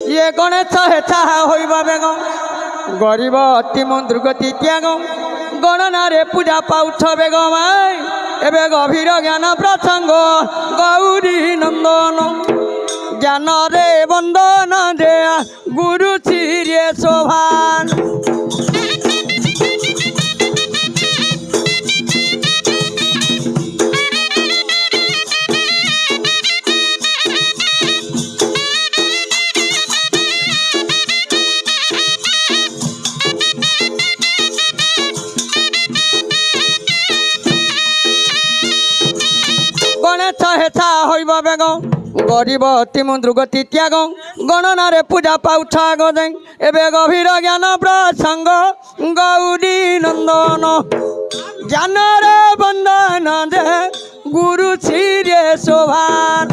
ইয়ে গণেশ হেথা হইবা বেগ গরিব অতি দুর্গতি ত্যাগ গণনারে পূজা পাউছ বেগমাই এবে গভীর জ্ঞান প্রসঙ্গ গৌরী নন্দন জ্ঞানরে বন্দন দে গুরু চিরে শোভান গণেশ হেথা হইব বেগ গরিব অতি দুর্গতি ত্যাগ গণনারে পূজা পাউছ গদে এবে গভীর জ্ঞান প্রসঙ্গ গৌরী নন্দন জ্ঞানরে বন্দন দে গুরু চিরে শোভান